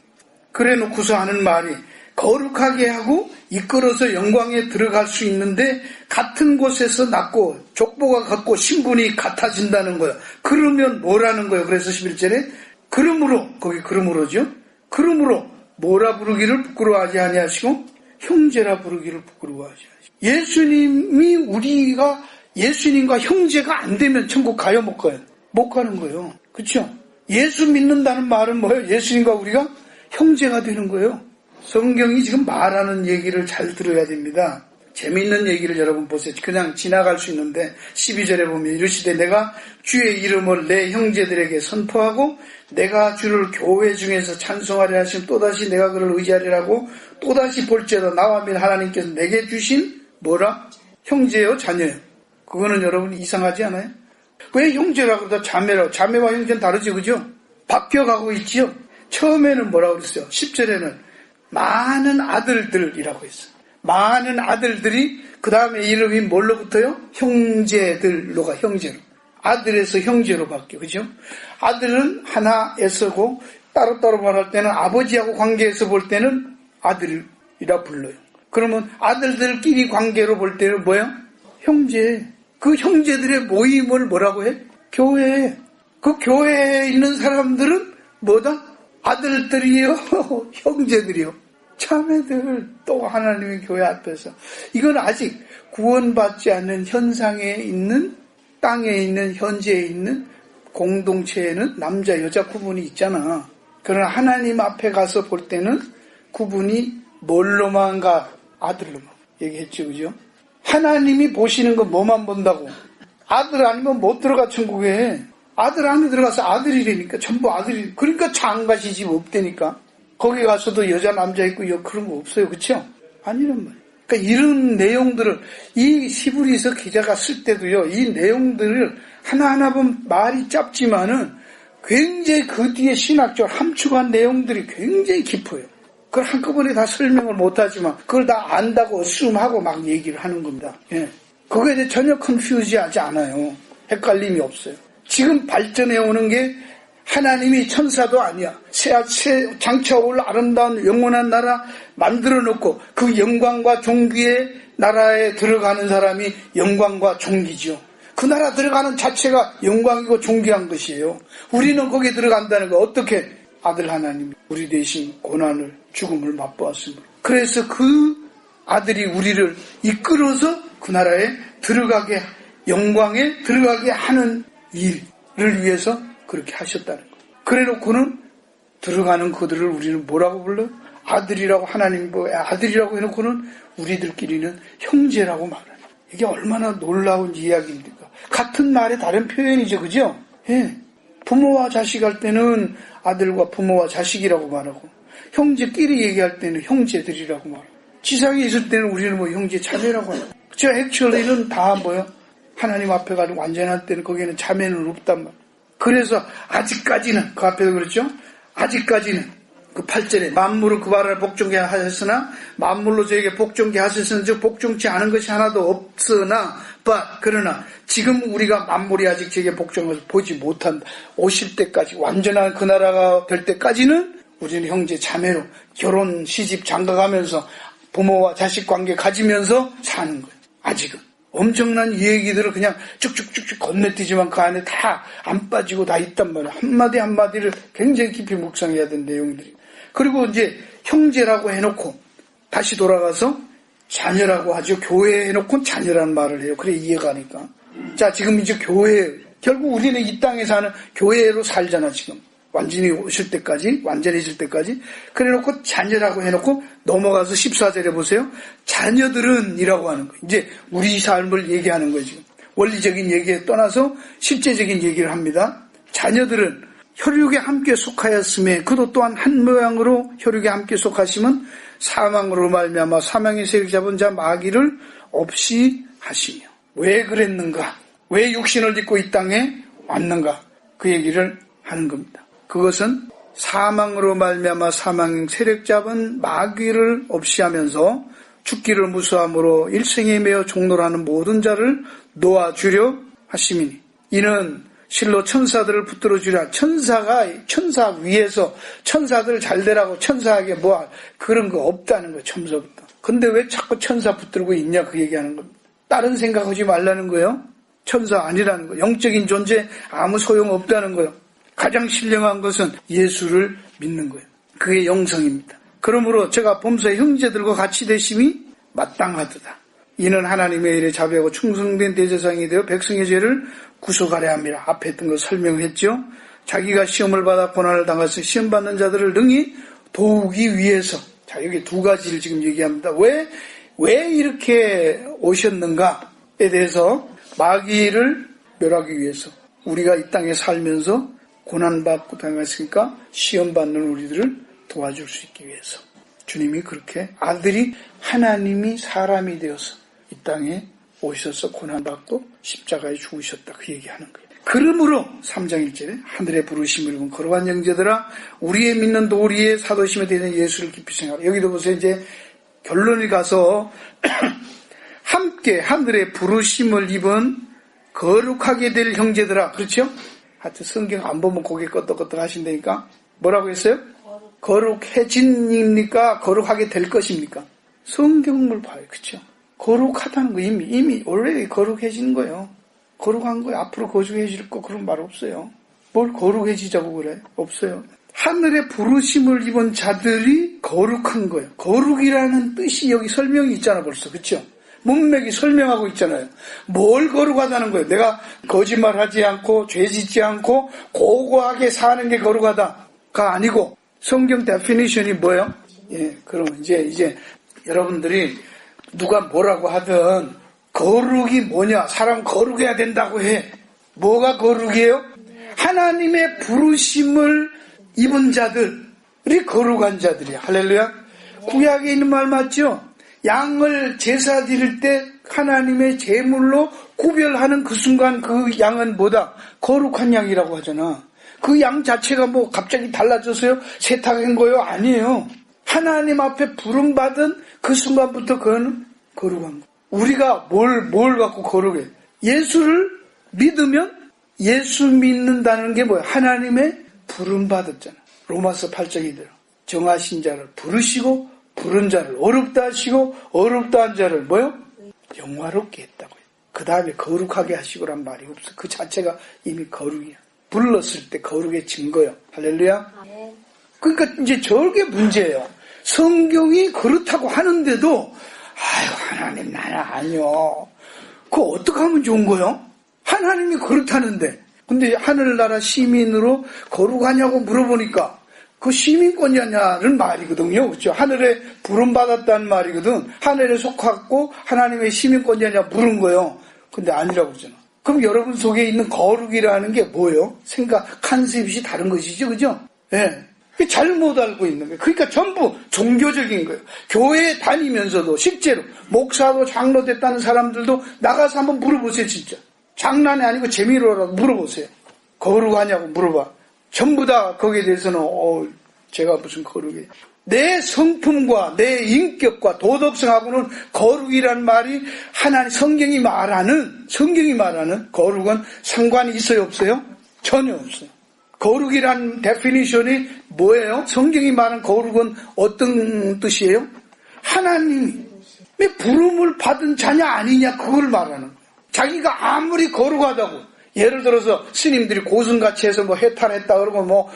그래 놓고서 하는 말이 거룩하게 하고 이끌어서 영광에 들어갈 수 있는데 같은 곳에서 낳고 족보가 같고 신분이 같아진다는 거예요. 그러면 뭐라는 거예요? 그래서 11절에 그러므로 거기 그러므로죠. 그러므로 뭐라 부르기를 부끄러워하지 아니하시고 형제라 부르기를 부끄러워하지 아니하시고 예수님이 우리가 예수님과 형제가 안 되면 천국 가요 못 가요? 못 가는 거예요. 그렇죠? 예수 믿는다는 말은 뭐예요? 예수님과 우리가 형제가 되는 거예요. 성경이 지금 말하는 얘기를 잘 들어야 됩니다. 재미있는 얘기를 여러분 보세요. 그냥 지나갈 수 있는데 12절에 보면 이르시되 내가 주의 이름을 내 형제들에게 선포하고 내가 주를 교회 중에서 찬송하려 하시면 또다시 내가 그를 의지하리라고 또다시 볼지어다 나와 및 하나님께서 내게 주신 뭐라? 형제요 자녀요. 그거는 여러분 이상하지 않아요? 왜 형제라고 그러다 자매라고? 자매와 형제는 다르지 그죠? 바뀌어가고 있지요. 처음에는 뭐라고 그랬어요? 10절에는 많은 아들들이라고 했어요. 많은 아들들이 그 다음에 이름이 뭘로 붙어요? 형제들로가 형제로. 아들에서 형제로 바뀌어. 그죠? 아들은 하나에서고 따로따로 말할 때는 아버지하고 관계에서 볼 때는 아들이라 불러요. 그러면 아들들끼리 관계로 볼 때는 뭐예요? 형제. 그 형제들의 모임을 뭐라고 해? 교회. 그 교회에 있는 사람들은 뭐다? 아들들이요, 형제들이요, 자매들, 또 하나님의 교회 앞에서. 이건 아직 구원받지 않는 현상에 있는, 땅에 있는, 현재에 있는 공동체에는 남자, 여자 구분이 있잖아. 그러나 하나님 앞에 가서 볼 때는 구분이 뭘로만 가? 아들로만. 얘기했죠, 그죠? 하나님이 보시는 건 뭐만 본다고? 아들 아니면 못 들어가 천국에. 아들 안에 들어가서 아들이라니까. 전부 아들이. 그러니까 장가시 집 없다니까. 거기 가서도 여자 남자 있고 그런 거 없어요. 그렇죠? 아니란 말이에요. 그러니까 이런 내용들을 이 히브리서 기자가 쓸 때도요. 이 내용들을 하나하나 보면 말이 짧지만은 굉장히 그 뒤에 신학적으로 함축한 내용들이 굉장히 깊어요. 그걸 한꺼번에 다 설명을 못하지만 그걸 다 안다고 assume하고 막 얘기를 하는 겁니다. 예. 거기에 대해 전혀 컨퓨즈하지 않아요. 헷갈림이 없어요. 지금 발전해 오는 게 하나님이 천사도 아니야. 새 장차올 아름다운 영원한 나라 만들어 놓고 그 영광과 존귀의 나라에 들어가는 사람이 영광과 존귀죠. 그 나라 들어가는 자체가 영광이고 존귀한 것이에요. 우리는 거기에 들어간다는 거 어떻게? 아들 하나님이 우리 대신 고난을 죽음을 맛보았습니다. 그래서 그 아들이 우리를 이끌어서 그 나라에 들어가게 영광에 들어가게 하는 일을 위해서 그렇게 하셨다는 거예요. 그래놓고는 들어가는 그들을 우리는 뭐라고 불러요? 아들이라고 하나님 아들이라고 해놓고는 우리들끼리는 형제라고 말해요. 이게 얼마나 놀라운 이야기입니까? 같은 말의 다른 표현이죠, 그죠? 예. 부모와 자식 할 때는 아들과 부모와 자식이라고 말하고 형제끼리 얘기할 때는 형제들이라고 말하고 지상에 있을 때는 우리는 뭐 형제 자매라고 하고 그쵸? 액츄얼리는 다 뭐요? 하나님 앞에 가는 완전할 때는 거기에는 자매는 없단 말이에요. 그래서 아직까지는 그 앞에도 그렇죠? 아직까지는 그 8절에 만물을 그 발을 복종케 하셨으나 만물로 저에게 복종케 하셨으나 즉 복종치 않은 것이 하나도 없으나 그러나 지금 우리가 만물이 아직 저에게 복종을 보지 못한다. 오실 때까지 완전한 그 나라가 될 때까지는 우리는 형제 자매로 결혼 시집 장가가면서 부모와 자식 관계 가지면서 사는 거예요. 아직은. 엄청난 얘기들을 그냥 쭉쭉쭉쭉 건네뛰지만 그 안에 다 안 빠지고 다 있단 말이에요. 한마디 한마디를 굉장히 깊이 묵상해야 되는 내용들이. 그리고 이제 형제라고 해놓고 다시 돌아가서 자녀라고 하죠. 교회 해놓고 자녀라는 말을 해요. 그래 이해가 가니까. 자, 지금 이제 교회, 결국 우리는 이 땅에 사는 교회로 살잖아, 지금. 완전히 오실 때까지, 완전해질 때까지. 그래 놓고 자녀라고 해놓고 넘어가서 14절에 보세요. 자녀들은 이라고 하는 거예요. 이제 우리 삶을 얘기하는 거예요, 지금. 원리적인 얘기에 떠나서 실제적인 얘기를 합니다. 자녀들은 혈육에 함께 속하였음에 그도 또한 한 모양으로 혈육에 함께 속하시면 사망으로 말미암아 사망의 세력 잡은 자 마귀를 없이 하시며. 왜 그랬는가? 왜 육신을 입고 이 땅에 왔는가? 그 얘기를 하는 겁니다. 그것은 사망으로 말미암아 사망 세력 잡은 마귀를 없이 하면서 죽기를 무수함으로 일생에 매어 종노하는 모든 자를 놓아주려 하심이니 이는 실로 천사들을 붙들어 주랴. 천사 위에서 천사들 잘 되라고 천사에게 그런 거 없다는 거예요. 처음부터. 근데 왜 자꾸 천사 붙들고 있냐 그 얘기하는 겁니다. 다른 생각하지 말라는 거예요. 천사 아니라는 거예요. 영적인 존재 아무 소용 없다는 거예요. 가장 신령한 것은 예수를 믿는 거예요. 그게 영성입니다. 그러므로 제가 범사의 형제들과 같이 되심이 마땅하도다. 이는 하나님의 일에 자비하고 충성된 대제사장이 되어 백성의 죄를 구속하려 함이라. 앞에 했던 거 설명했죠. 자기가 시험을 받아 고난을 당해서 시험 받는 자들을 능히 도우기 위해서. 자, 여기 두 가지를 지금 얘기합니다. 왜 이렇게 오셨는가에 대해서 마귀를 멸하기 위해서. 우리가 이 땅에 살면서 고난받고 당했으니까 시험받는 우리들을 도와줄 수 있기 위해서. 주님이 그렇게 아들이 하나님이 사람이 되어서 이 땅에 오셔서 고난받고 십자가에 죽으셨다. 그 얘기하는 거예요. 그러므로 3장 1절에 하늘의 부르심을 입은 거룩한 형제들아 우리의 믿는 도리의 사도심에 대한 예수를 깊이 생각하라. 여기도 보세요. 이제 결론이 가서 함께 하늘의 부르심을 입은 거룩하게 될 형제들아. 그렇죠? 하여튼 성경 안 보면 고개 끄덕끄덕 하신다니까. 뭐라고 했어요? 거룩해진입니까? 거룩하게 될 것입니까? 성경을 봐요. 그렇죠? 거룩하다는 거 이미 원래 거룩해지는 거예요. 거룩한 거예요. 앞으로 거룩해질 거 그런 말 없어요. 뭘 거룩해지자고 그래? 없어요. 하늘의 부르심을 입은 자들이 거룩한 거예요. 거룩이라는 뜻이 여기 설명이 있잖아 벌써. 그렇죠? 문맥이 설명하고 있잖아요. 뭘 거룩하다는 거예요? 내가 거짓말하지 않고 죄 짓지 않고 고고하게 사는 게 거룩하다가 아니고 성경 데피니션이 뭐예요? 예, 그럼 이제 여러분들이 누가 뭐라고 하든 거룩이 뭐냐? 사람 거룩해야 된다고 해. 뭐가 거룩이에요? 하나님의 부르심을 입은 자들이 거룩한 자들이야. 할렐루야. 구약에 있는 말 맞죠? 양을 제사 드릴 때 하나님의 제물로 구별하는 그 순간 그 양은 뭐다? 거룩한 양이라고 하잖아. 그 양 자체가 뭐 갑자기 달라졌어요? 세탁한 거요? 아니에요. 하나님 앞에 부름받은 그 순간부터 그거는 거룩한 거. 우리가 뭘 갖고 거룩해? 예수를 믿으면 예수 믿는다는 게 뭐야? 하나님의 부름받았잖아. 로마서 8장이 대로 정하신 자를 부르시고 부른 자를 어렵다 하시고 어렵다 한 자를 뭐요? 영화롭게 했다고요. 그 다음에 거룩하게 하시고란 말이 없어. 그 자체가 이미 거룩이야. 불렀을 때 거룩해진 거예요. 할렐루야. 그러니까 이제 저게 문제예요. 성경이 그렇다고 하는데도 아유 하나님 나는 아니요. 그거 어떻게 하면 좋은 거예요? 하나님이 그렇다는데. 근데 하늘나라 시민으로 거룩하냐고 물어보니까 그 시민권이냐는 말이거든요. 그렇죠? 하늘에 부름받았다는 말이거든. 하늘에 속하고 하나님의 시민권이냐 물은 거예요. 근데 아니라고 그러잖아. 그럼 여러분 속에 있는 거룩이라는 게 뭐예요? 생각, 컨셉이 다른 것이죠. 그죠? 예. 잘못 알고 있는 거예요. 그러니까 전부 종교적인 거예요. 교회에 다니면서도 실제로 목사도 장로 됐다는 사람들도 나가서 한번 물어보세요. 진짜. 장난이 아니고 재미로라도 물어보세요. 거룩하냐고 물어봐. 전부 다 거기에 대해서는 제가 무슨 거룩이. 내 성품과 내 인격과 도덕성하고는 거룩이란 말이 하나님 성경이 말하는 거룩은 상관이 있어요? 없어요? 전혀 없어요. 거룩이란 데피니션이 뭐예요? 성경이 말하는 거룩은 어떤 뜻이에요? 하나님의 부름을 받은 자냐 아니냐 그걸 말하는 거예요. 자기가 아무리 거룩하다고 예를 들어서 스님들이 고승같이 해서 뭐 해탈했다 그러고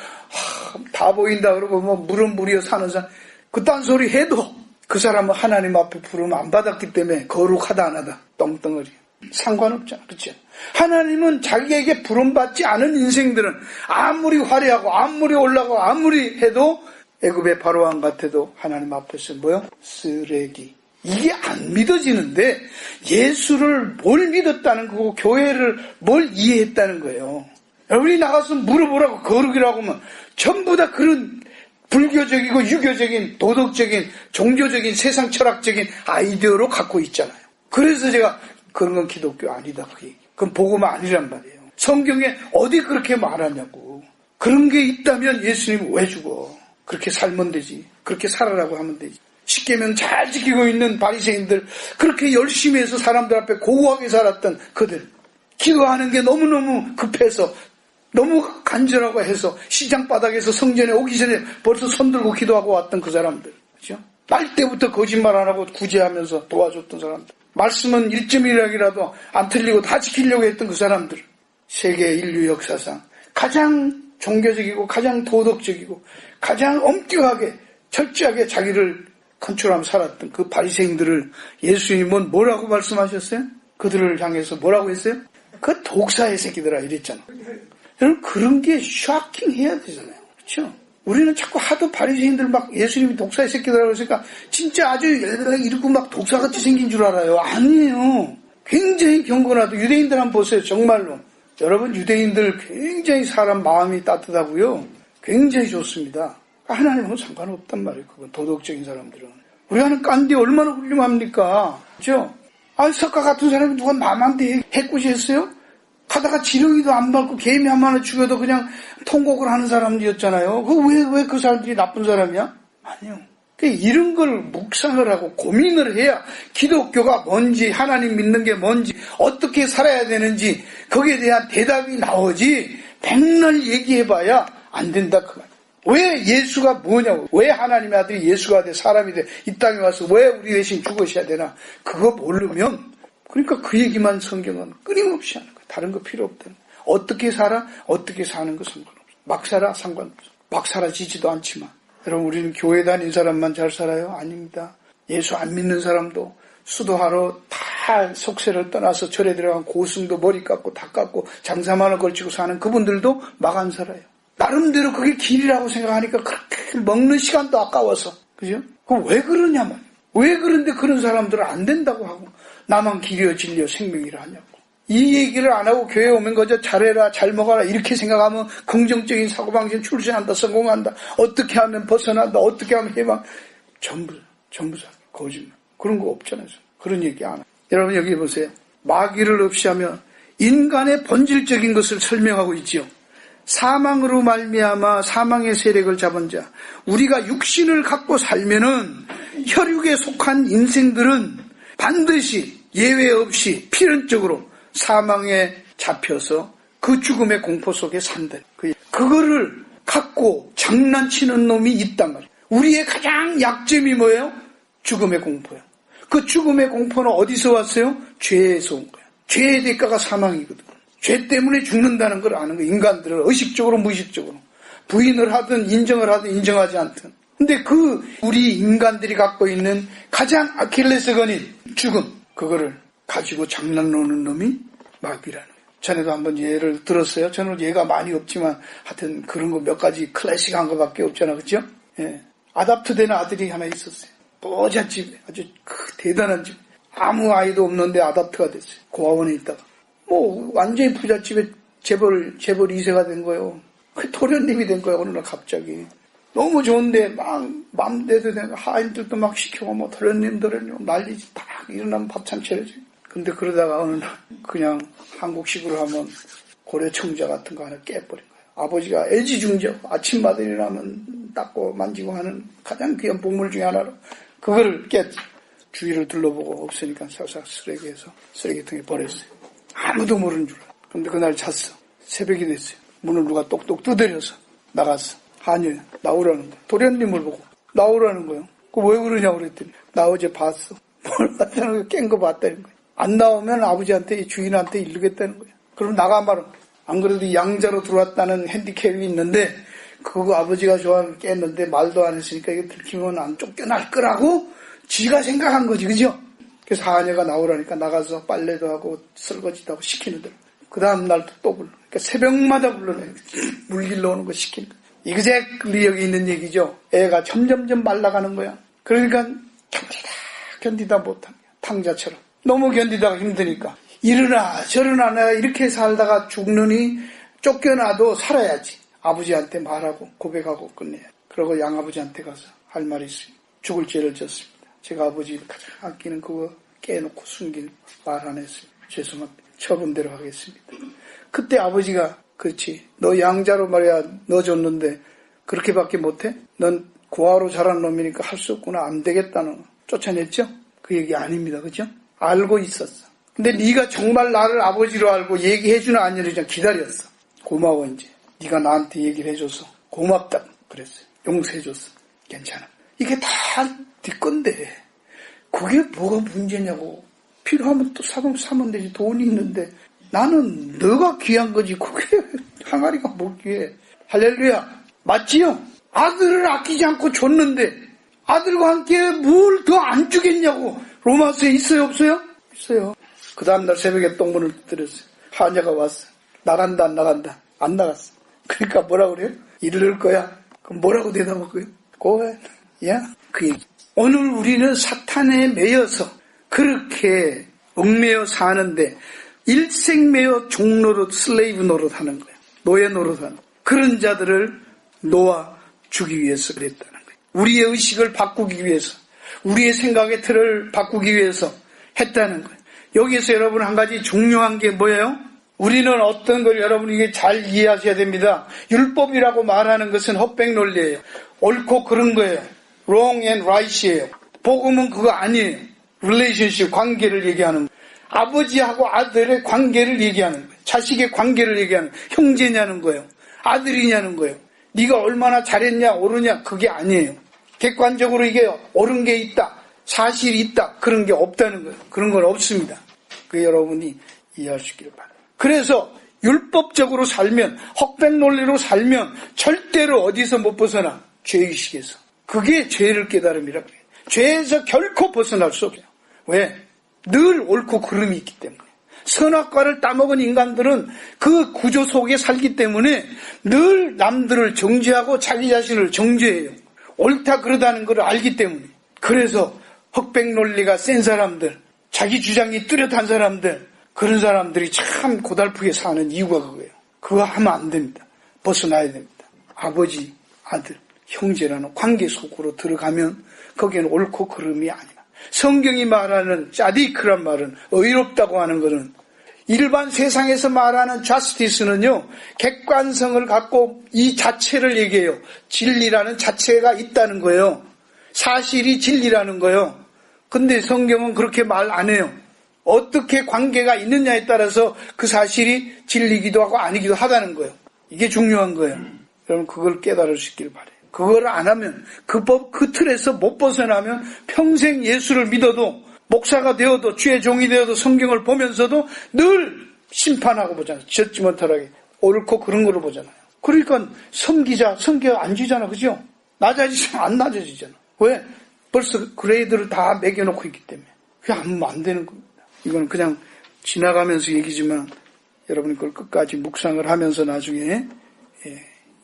다 보인다 그러고 물은 물이여 사는 사람 그딴 소리 해도 그 사람은 하나님 앞에 부름 안 받았기 때문에 거룩하다 안 하다 똥덩어리 상관없잖아. 그렇죠? 하나님은 자기에게 부름받지 않은 인생들은 아무리 화려하고 아무리 올라가고 아무리 해도 애굽의 바로왕 같아도 하나님 앞에서 뭐요? 쓰레기. 이게 안 믿어지는데 예수를 뭘 믿었다는 거고 교회를 뭘 이해했다는 거예요. 여러분이 나가서 물어보라고 거룩이라고 하면 전부 다 그런 불교적이고 유교적인 도덕적인 종교적인 세상 철학적인 아이디어로 갖고 있잖아요. 그래서 제가 그런 건 기독교 아니다 그 얘기. 그건 복음 아니란 말이에요. 성경에 어디 그렇게 말하냐고. 그런 게 있다면 예수님 왜 죽어? 그렇게 살면 되지. 그렇게 살아라고 하면 되지. 십계명 잘 지키고 있는 바리새인들 그렇게 열심히 해서 사람들 앞에 고고하게 살았던 그들 기도하는 게 너무너무 급해서 너무 간절하고 해서 시장 바닥에서 성전에 오기 전에 벌써 손들고 기도하고 왔던 그 사람들 그렇죠? 날 때부터 거짓말 안 하고 구제하면서 도와줬던 사람들 말씀은 1.1억이라도 안 틀리고 다 지키려고 했던 그 사람들 세계 인류 역사상 가장 종교적이고 가장 도덕적이고 가장 엄격하게 철저하게 자기를 컨트롤하며 살았던 그 바리새인들을 예수님은 뭐라고 말씀하셨어요? 그들을 향해서 뭐라고 했어요? 그 독사의 새끼들아 이랬잖아. 여러분 그런 게 쇼킹해야 되잖아요. 그렇죠? 우리는 자꾸 하도 바리새인들 막 예수님이 독사의 새끼들이라고 했으니까 진짜 아주 이렇고 막 독사같이 생긴 줄 알아요. 아니에요. 굉장히 경건하도 유대인들 한번 보세요. 정말로. 여러분 유대인들 굉장히 사람 마음이 따뜻하고요. 굉장히 좋습니다. 하나님하고 상관없단 말이에요. 그건 도덕적인 사람들은. 우리가는 깐디 얼마나 훌륭합니까? 그렇죠? 아이삭과 같은 사람이 누가 남한테 해꾸지했어요? 가다가 지렁이도 안 밟고 개미 한 마리 죽여도 그냥 통곡을 하는 사람들이었잖아요. 왜 그 사람들이 나쁜 사람이야? 아니요. 이런 걸 묵상을 하고 고민을 해야 기독교가 뭔지, 하나님 믿는 게 뭔지, 어떻게 살아야 되는지 거기에 대한 대답이 나오지 백날 얘기해봐야 안 된다 그 말. 왜 예수가 뭐냐고, 왜 하나님의 아들이 예수가 돼 사람이 돼 이 땅에 와서 왜 우리 대신 죽으셔야 되나, 그거 모르면 그러니까 그 얘기만 성경은 끊임없이 하는 거예요. 다른 거 필요 없다는 거예요. 어떻게 살아? 어떻게 사는 거 상관없어. 막 살아? 상관없어. 막 살아지지도 않지만. 여러분 우리는 교회 다닌 사람만 잘 살아요? 아닙니다. 예수 안 믿는 사람도 수도하러 다 속세를 떠나서 절에 들어간 고승도 머리 깎고 다 깎고 장사만을 걸치고 사는 그분들도 막 안 살아요. 나름대로 그게 길이라고 생각하니까 그렇게 먹는 시간도 아까워서. 그죠? 그럼 왜 그러냐면, 왜 그런데 그런 사람들은 안 된다고 하고 나만 길이여 진리여 생명이라 하냐고. 이 얘기를 안 하고 교회에 오면 거저 잘해라 잘 먹어라 이렇게 생각하면 긍정적인 사고방식 출세한다 성공한다 어떻게 하면 벗어난다 어떻게 하면 해방, 전부 거짓말. 그런 거 없잖아요. 그런 얘기 안 해요. 여러분 여기 보세요. 마귀를 없이 하면 인간의 본질적인 것을 설명하고 있지요. 사망으로 말미암아 사망의 세력을 잡은 자, 우리가 육신을 갖고 살면은 혈육에 속한 인생들은 반드시 예외 없이 필연적으로 사망에 잡혀서 그 죽음의 공포 속에 산다. 그거를 갖고 장난치는 놈이 있단 말이에요. 우리의 가장 약점이 뭐예요? 죽음의 공포예요. 그 죽음의 공포는 어디서 왔어요? 죄에서 온 거예요. 죄의 대가가 사망이거든. 죄 때문에 죽는다는 걸 아는 거예요. 인간들은 의식적으로 무의식적으로. 부인을 하든 인정을 하든 인정하지 않든. 근데 우리 인간들이 갖고 있는 가장 아킬레스건인 죽음, 그거를 가지고 장난 노는 놈이 마귀라는 거예요. 전에도 한번 예를 들었어요. 저는 예가 많이 없지만 하여튼 그런 거 몇 가지 클래식한 거밖에 없잖아. 그렇죠? 예. 아답트 된 아들이 하나 있었어요. 뽀잣집, 아주 대단한 집. 아무 아이도 없는데 아답트가 됐어요. 고아원에 있다가. 완전히 부잣집에 재벌 2세가 된 거예요. 그 도련님이 된 거예요. 어느 날 갑자기. 너무 좋은데 맘대로 된 하인들도 막 시켜고 도련님 난리지. 딱 일어나면 밥참 차려지. 근데 그러다가 어느 날 그냥 한국식으로 하면 고래청자 같은 거 하나 깨버린 거예요. 아버지가 애지중지 아침마다 일어나면 닦고 만지고 하는 가장 귀한 복물 중에 하나로 그거를 깼지. 주위를 둘러보고 없으니까 싹싹 쓰레기해서 쓰레기통에 버렸어요. 아무도 모르는 줄 알아. 근데 그날 잤어. 새벽이 됐어요. 문을 누가 똑똑 두드려서 나갔어. 아니요, 나오라는 거예요. 도련님을 보고 나오라는 거예요. 왜 그러냐고 그랬더니 나 어제 봤어. 뭘 봤다는 거예요. 깬 거 봤다는 거예요. 안 나오면 아버지한테 주인한테 이르겠다는 거예요. 그럼 나가 말은. 안 그래도 양자로 들어왔다는 핸디캡이 있는데 그거 아버지가 좋아하는 깼는데 말도 안 했으니까 이게 들키면 안 쫓겨날 거라고 지가 생각한 거지. 그죠? 그래서 하녀가 나오라니까 나가서 빨래도 하고 설거지도 하고 시키는 대로. 그 다음 날도 또 불러. 그러니까 새벽마다 불러내요. 물 길러 오는 거 시키는 거. 이그젝트리 여기 있는 얘기죠. 애가 점점점 말라가는 거야. 그러니까 견디다 못한 거야. 탕자처럼. 너무 견디다가 힘드니까. 이러나 저러나 내가 이렇게 살다가 죽느니 쫓겨나도 살아야지. 아버지한테 말하고 고백하고 끝내야. 그러고 양아버지한테 가서 할 말이 있습니다. 죽을 죄를 졌습니다. 제가 아버지를 가장 아끼는 그거 깨놓고 숨긴 말 안 했습니다. 죄송합니다. 처분대로 하겠습니다. 그때 아버지가 그렇지. 너 양자로 말이야 너 줬는데 그렇게밖에 못해? 넌 고아로 자란 놈이니까 할 수 없구나. 안 되겠다는 쫓아냈죠? 그 얘기 아닙니다. 그죠? 알고 있었어. 근데 네가 정말 나를 아버지로 알고 얘기해주나 안 해주나 기다렸어. 고마워 이제. 네가 나한테 얘기를 해줘서 고맙다 그랬어요. 용서해줬어. 괜찮아. 이게 다 네 건데 그게 뭐가 문제냐고. 필요하면 또 사면 되지. 돈이 있는데 나는 너가 귀한 거지. 그게 항아리가 뭐 귀해. 할렐루야. 맞지요? 아들을 아끼지 않고 줬는데 아들과 함께 뭘 더 안 주겠냐고. 로마서에 있어요 없어요? 있어요. 그 다음날 새벽에 똥문을 두드렸어요. 하녀가 왔어. 나간다 안 나간다. 안 나갔어. 그러니까 뭐라고 그래요? 이를 거야. 그럼 뭐라고 대답할까요? 고해. 야, 그 얘기. 오늘 우리는 사탄에 매여서 그렇게 얽매여 사는데 일생매여 종노릇, 슬레이브 노릇하는 거예요. 노예 노릇하는 그런 자들을 놓아주기 위해서 그랬다는 거예요. 우리의 의식을 바꾸기 위해서, 우리의 생각의 틀을 바꾸기 위해서 했다는 거예요. 여기에서 여러분 한 가지 중요한 게 뭐예요? 우리는 어떤 걸 여러분 이게 잘 이해하셔야 됩니다. 율법이라고 말하는 것은 헛백 논리예요. 옳고 그른 거예요. wrong and right이에요. 복음은 그거 아니에요. relationship, 관계를 얘기하는 거예요. 아버지하고 아들의 관계를 얘기하는 거예요. 자식의 관계를 얘기하는 거예요. 형제냐는 거예요. 아들이냐는 거예요. 네가 얼마나 잘했냐 옳으냐 그게 아니에요. 객관적으로 이게 옳은 게 있다, 사실이 있다 그런 게 없다는 거예요. 그런 건 없습니다. 그 여러분이 이해하시기를 바랍니다. 그래서 율법적으로 살면, 헛백 논리로 살면 절대로 어디서 못 벗어나? 죄의식에서. 그게 죄를 깨달음이라고 해요. 죄에서 결코 벗어날 수 없어요. 왜? 늘 옳고 그름이 있기 때문에. 선악과를 따먹은 인간들은 그 구조 속에 살기 때문에 늘 남들을 정죄하고 자기 자신을 정죄해요. 옳다 그러다는 걸 알기 때문에. 그래서 흑백 논리가 센 사람들, 자기 주장이 뚜렷한 사람들, 그런 사람들이 참 고달프게 사는 이유가 그거예요. 그거 하면 안 됩니다. 벗어나야 됩니다. 아버지, 아들, 형제라는 관계 속으로 들어가면 거기에는 옳고 그름이 아니라. 성경이 말하는 짜디크란 말은, 의롭다고 하는 것은 일반 세상에서 말하는 justice는요, 객관성을 갖고 이 자체를 얘기해요. 진리라는 자체가 있다는 거예요. 사실이 진리라는 거예요. 근데 성경은 그렇게 말 안 해요. 어떻게 관계가 있느냐에 따라서 그 사실이 진리기도 하고 아니기도 하다는 거예요. 이게 중요한 거예요. 여러분 그걸 깨달을 수 있길 바래요. 그걸 안 하면, 그 법, 그 틀에서 못 벗어나면 평생 예수를 믿어도, 목사가 되어도, 주의 종이 되어도, 성경을 보면서도 늘 심판하고 보잖아요. 지었지 못하게 옳고 그런 거로 보잖아요. 그러니까 섬기자, 성경 안 지잖아. 그죠? 낮아지잖아. 안 낮아지잖아. 왜? 벌써 그레이드를 다 매겨놓고 있기 때문에. 그게 하면 안 되는 겁니다. 이건 그냥 지나가면서 얘기지만 여러분이 그걸 끝까지 묵상을 하면서 나중에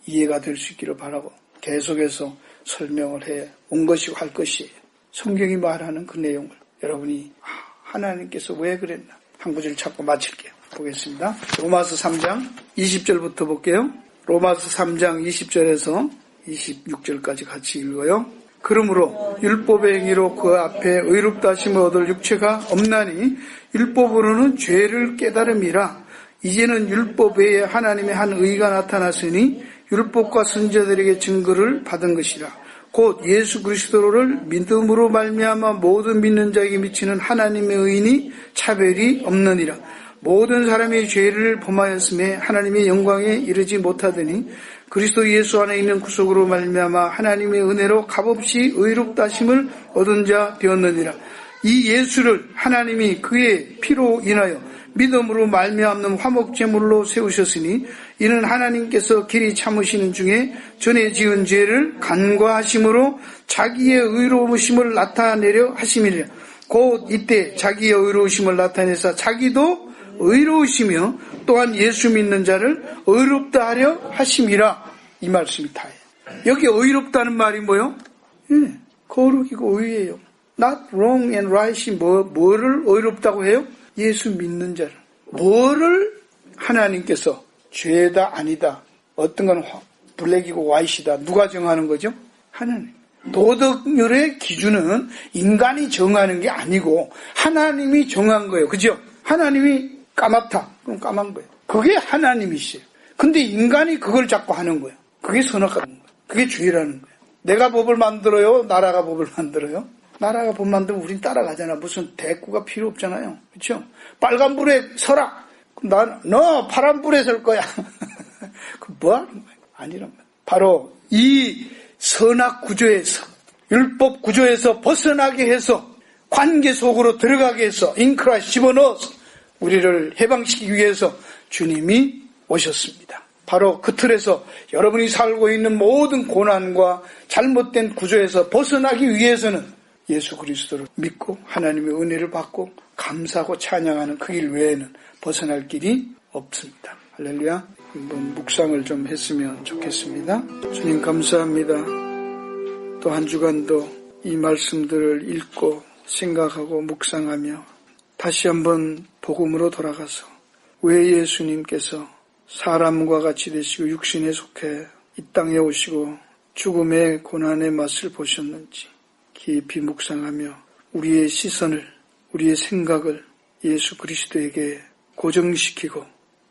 이해가 될 수 있기를 바라고 계속해서 설명을 해 온 것이고 할 것이에요. 성경이 말하는 그 내용을 여러분이 하나님께서 왜 그랬나 한 구절 찾고 마칠게요. 보겠습니다. 로마서 3장 20절부터 볼게요. 로마서 3장 20절에서 26절까지 같이 읽어요. 그러므로 율법의 행위로 그 앞에 의롭다 하심을 얻을 육체가 없나니 율법으로는 죄를 깨달음이라. 이제는 율법 외에 하나님의 한 의가 나타났으니 율법과 선지자들에게 증거를 받은 것이라. 곧 예수 그리스도를 믿음으로 말미암아 모든 믿는 자에게 미치는 하나님의 의인이 차별이 없느니라. 모든 사람이 죄를 범하였음에 하나님의 영광에 이르지 못하더니 그리스도 예수 안에 있는 구속으로 말미암아 하나님의 은혜로 값없이 의롭다 하심을 얻은 자 되었느니라. 이 예수를 하나님이 그의 피로 인하여 믿음으로 말미암는 화목제물로 세우셨으니 이는 하나님께서 길이 참으시는 중에 전에 지은 죄를 간과하심으로 자기의 의로우심을 나타내려 하심이라. 곧 이때 자기의 의로우심을 나타내사 자기도 의로우시며 또한 예수 믿는 자를 의롭다 하려 하심이라. 이 말씀이 다예요. 여기 의롭다는 말이 뭐요? 거룩이고 의예요. Not wrong and right이 뭐를 의롭다고 해요? 예수 믿는 자를. 뭐를 하나님께서 죄다 아니다. 어떤 건 블랙이고 화이트이다. 누가 정하는 거죠? 하나님. 도덕률의 기준은 인간이 정하는 게 아니고 하나님이 정한 거예요. 그죠? 하나님이 까맣다. 그럼 까만 거예요. 그게 하나님이시에요. 근데 인간이 그걸 자꾸 하는 거예요. 그게 선악과인 거예요. 그게 죄라는 거예요. 내가 법을 만들어요? 나라가 법을 만들어요? 나라가 법 만들면 우린 따라가잖아. 무슨 대꾸가 필요 없잖아요. 그렇죠? 빨간불에 서라. 그럼 너 파란불에 설 거야. 그 뭐 하는 거야? 아니란 말이야. 바로 이 선악 구조에서, 율법 구조에서 벗어나게 해서 관계 속으로 들어가게 해서 인크라에 집어넣어서 우리를 해방시키기 위해서 주님이 오셨습니다. 바로 그 틀에서 여러분이 살고 있는 모든 고난과 잘못된 구조에서 벗어나기 위해서는 예수 그리스도를 믿고 하나님의 은혜를 받고 감사하고 찬양하는 그 길 외에는 벗어날 길이 없습니다. 할렐루야. 한번 묵상을 좀 했으면 좋겠습니다. 주님 감사합니다. 또 한 주간도 이 말씀들을 읽고 생각하고 묵상하며 다시 한번 복음으로 돌아가서 왜 예수님께서 사람과 같이 되시고 육신에 속해 이 땅에 오시고 죽음의 고난의 맛을 보셨는지 깊이 묵상하며 우리의 시선을, 우리의 생각을 예수 그리스도에게 고정시키고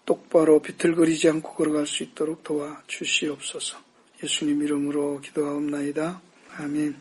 똑바로 비틀거리지 않고 걸어갈 수 있도록 도와주시옵소서. 예수님 이름으로 기도하옵나이다. 아멘.